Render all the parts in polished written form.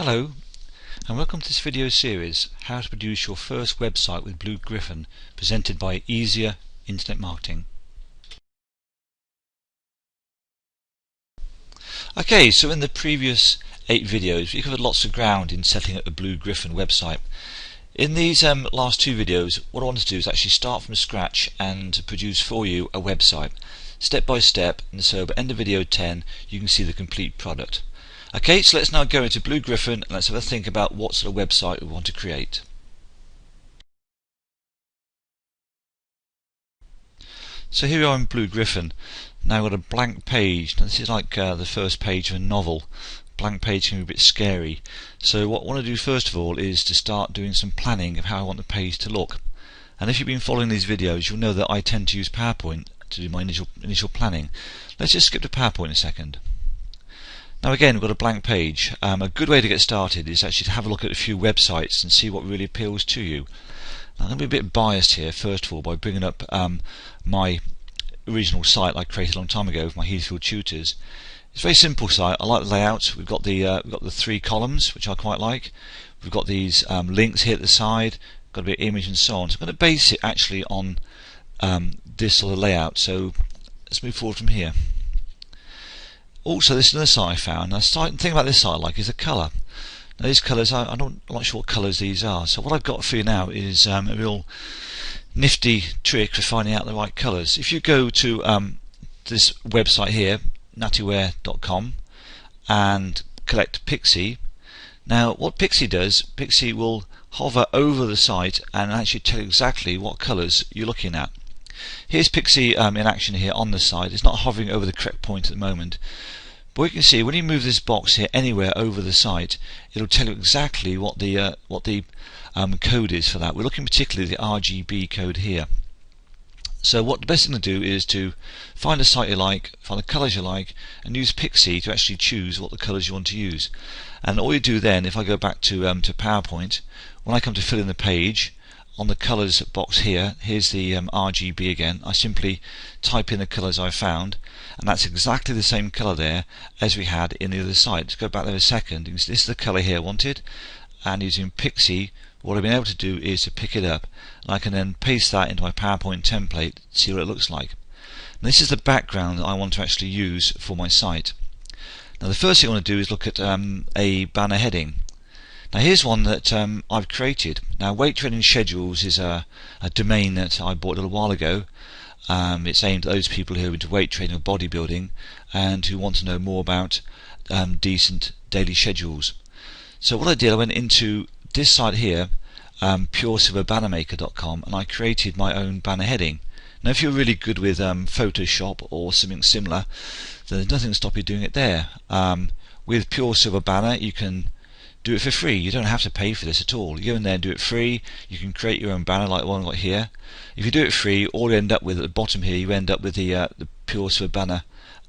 Hello and welcome to this video series, how to produce your first website with Blue Griffon, presented by Easier Internet Marketing. Okay, so in the previous 8 videos we covered lots of ground in setting up the Blue Griffon website. In these last 2 videos, what I want to do is actually start from scratch and produce for you a website step by step, and so by end of video 10 you can see the complete product. Okay, so let's now go into Blue Griffon and let's have a think about what sort of website we want to create. So here we are in Blue Griffon. Now we've got a blank page. Now this is like the first page of a novel. Blank page can be a bit scary. So what I want to do first of all is to start doing some planning of how I want the page to look. And if you've been following these videos, you'll know that I tend to use PowerPoint to do my initial planning. Let's just skip to PowerPoint a second. Now again, we've got a blank page. A good way to get started is actually to have a look at a few websites and see what really appeals to you. Now, I'm going to be a bit biased here, first of all, by bringing up my original site I created a long time ago with my Heathfield tutors. It's a very simple site. I like the layout. We've got the 3 columns, which I quite like. We've got these links here at the side, got a bit of image and so on. So I'm going to base it actually on this sort of layout. So let's move forward from here. Also, this is another site I found. The thing about this site I like is the colour. Now these colours, I'm not sure what colours these are. So what I've got for you now is a real nifty trick for finding out the right colours. If you go to this website here, nattyware.com, and collect Pixie. Now what Pixie does, Pixie will hover over the site and actually tell you exactly what colours you're looking at. Here's Pixie in action here on the site. It's not hovering over the correct point at the moment, but you can see when you move this box here anywhere over the site, it'll tell you exactly what the code is for that. We're looking particularly at the RGB code here. So what the best thing to do is to find a site you like, find the colours you like, and use Pixie to actually choose what the colours you want to use. And all you do then, if I go back to PowerPoint, when I come to fill in the page, on the colours box here, here's the RGB again. I simply type in the colours I found, and that's exactly the same colour there as we had in the other site. Let's go back there a second. This is the colour here I wanted, and using Pixie, what I've been able to do is to pick it up, and I can then paste that into my PowerPoint template, see what it looks like. And this is the background that I want to actually use for my site. Now the first thing I want to do is look at a banner heading. Now here's one that I've created. Now Weight Training Schedules is a domain that I bought a little while ago. It's aimed at those people who are into weight training or bodybuilding and who want to know more about decent daily schedules. So what I did, I went into this site here, puresilverbannermaker.com, and I created my own banner heading. Now if you're really good with Photoshop or something similar, then there's nothing to stop you doing it there. With Pure Silver Banner you can do it for free. You don't have to pay for this at all. You go in there and do it free. You can create your own banner like the one I've got here. If you do it free, all you end up with at the bottom here, you end up with the Pure Silver Banner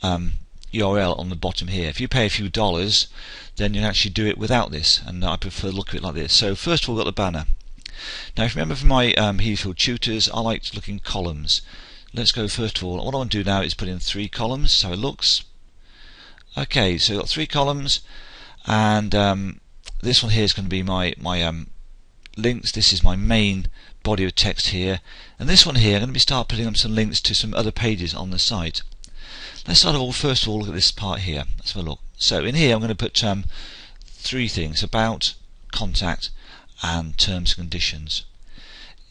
URL on the bottom here. If you pay a few dollars, then you can actually do it without this, and I prefer the look of it like this. So first of all, we've got the banner. Now if you remember from my Heathfield tutors, I like to look in columns. Let's go first of all. What I want to do now is put in 3 columns, so it looks. Okay, so we've got 3 columns, and this one here is going to be my links. This is my main body of text here, and this one here I'm going to start putting up some links to some other pages on the site. Let's first of all look at this part here. Let's have a look. So in here I'm going to put 3 things: about, contact, and terms and conditions.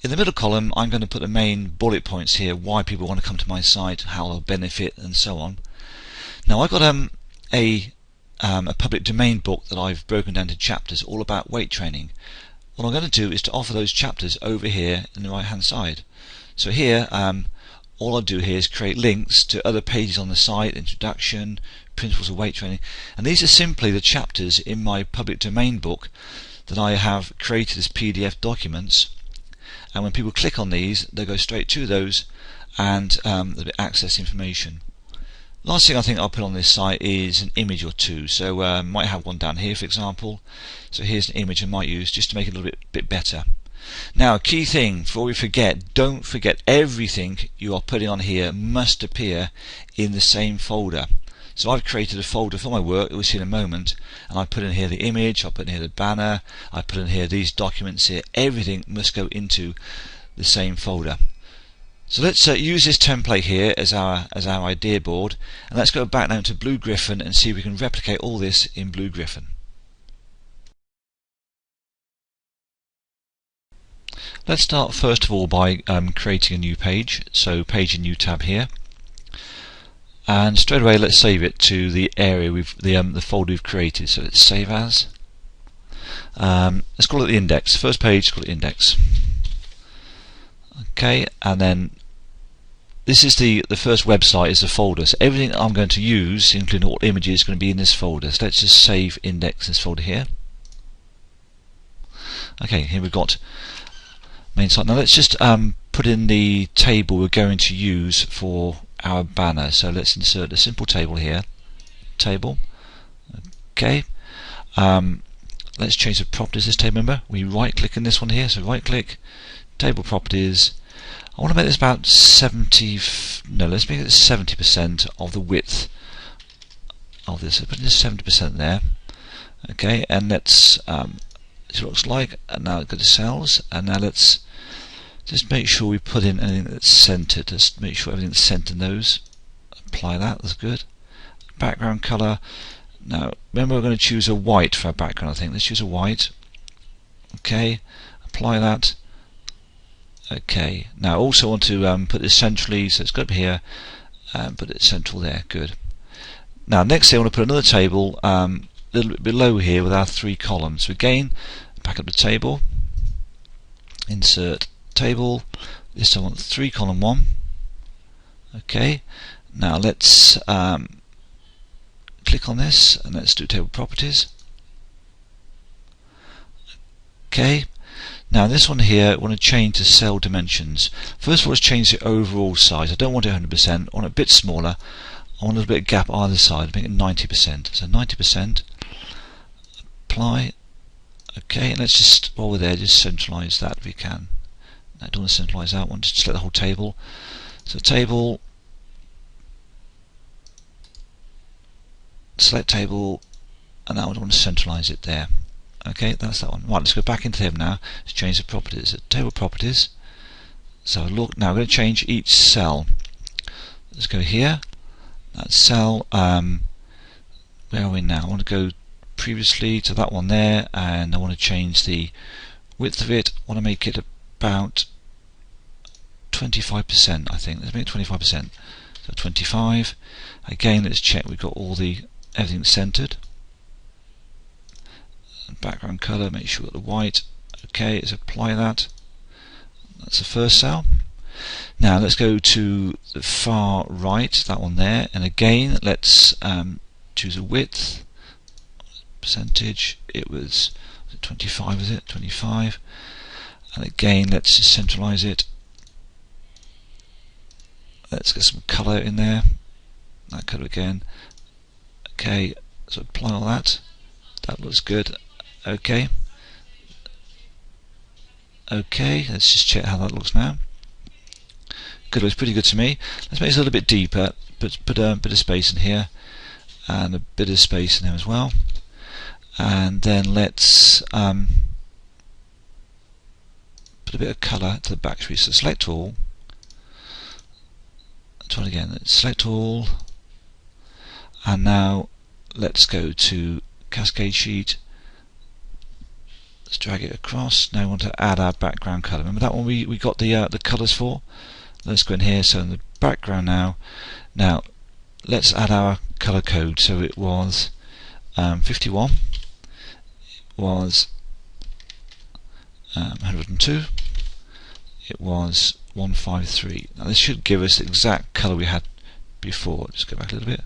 In the middle column I'm going to put the main bullet points here, why people want to come to my site, how they'll benefit, and so on. Now I've got a public domain book that I've broken down to chapters all about weight training. What I'm going to do is to offer those chapters over here on the right hand side. So here all I'll do here is create links to other pages on the site, introduction, principles of weight training, and these are simply the chapters in my public domain book that I have created as PDF documents, and when people click on these they go straight to those and they'll access information. Last thing I think I'll put on this site is an image or 2. So I might have one down here for example. So here's an image I might use just to make it a little bit better. Now a key thing before we forget, don't forget everything you are putting on here must appear in the same folder. So I've created a folder for my work that we'll see in a moment, and I put in here the image, I put in here the banner, I put in here these documents here. Everything must go into the same folder. So let's use this template here as our idea board, and let's go back now to Blue Griffon and see if we can replicate all this in Blue Griffon. Let's start first of all by creating a new page. So page and new tab here, and straight away let's save it to the area the folder we've created. So let's save as. Let's call it the index. First page, call it index. Okay, and then this is the first website is a folder. So everything that I'm going to use, including all images, is going to be in this folder. So let's just save index this folder here. Okay, here we've got main site. Now let's just put in the table we're going to use for our banner. So let's insert a simple table here. Table. Okay. Let's change the properties of this table. Remember, we right click in this one here. So right click, table properties. I want to make this about 70. No, let's make it 70% of the width of this. So put in 70% there. Okay, and let's. See what it looks like. And now go to cells, and now let's just make sure we put in anything that's centered. Just make sure everything's centered in those. Apply that. That's good. Background color. Now remember, we're going to choose a white for our background. I think let's choose a white. Okay. Apply that. Okay. Now also want to put this centrally, so it's got up here, and put it central there. Good. Now next thing I want to put another table a little bit below here with our 3 columns. So again, back up the table, insert table. This time I want 3 column 1. Okay. Now let's click on this and let's do table properties. Okay. Now this one here, I want to change the cell dimensions. First of all, let's change the overall size. I don't want it 100%. I want it a bit smaller. I want a little bit of gap either side. Make it 90%. So 90%. Apply. Okay, and let's just, while we're there, just centralize that if we can. I don't want to centralize that one, just select the whole table. So table, select table, and now I want to centralize it there. Okay, that's that one. Right, let's go back into table now. Let's change the properties. So table properties. So look, now we're going to change each cell. Let's go here. That cell, where are we now? I want to go previously to that one there, and I want to change the width of it. I want to make it about 25%, I think. Let's make it 25%. So 25. Again, let's check we've got all everything centered. Background color, make sure we've got the white. Okay, let's apply that. That's the first cell. Now let's go to the far right, that one there, and again let's choose a width. Percentage, it was 25, is it? 25. And again, let's just centralize it. Let's get some color in there. That color again. Okay, so apply all that. That looks good. Okay. Okay, let's just check how that looks now. Good, looks pretty good to me. Let's make it a little bit deeper. Put a bit of space in here, and a bit of space in there as well. And then let's put a bit of colour to the back tree. So select all. Try it again. Select all. And now let's go to Cascade Sheet. Let's drag it across. Now we want to add our background colour. Remember that one we got the colours for? Let's go in here. So in the background now. Now let's add our colour code. So it was 51. Was 102. It was 153. Now this should give us the exact colour we had before. Just go back a little bit.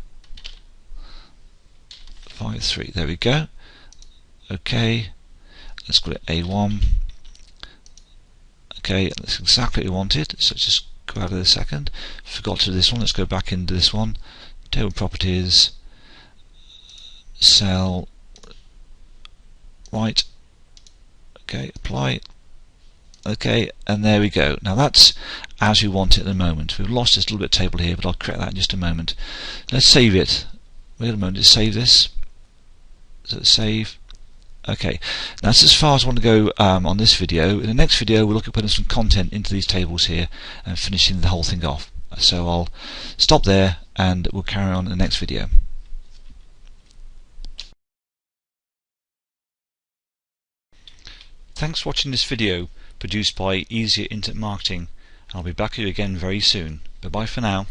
53. There we go. Okay. Let's call it A1. Okay, that's exactly what we wanted. So let's just go out of this second. Forgot to do this one. Let's go back into this one. Table properties. Cell. Right. Okay, apply. Okay, and there we go. Now that's as we want it at the moment. We've lost this little bit of table here, but I'll correct that in just a moment. Let's save it. Wait a moment, just save this. So save. Okay, that's as far as I want to go on this video. In the next video we'll look at putting some content into these tables here and finishing the whole thing off. So I'll stop there and we'll carry on in the next video. Thanks for watching this video produced by Easier Internet Marketing. I'll be back with you again very soon. Bye bye for now.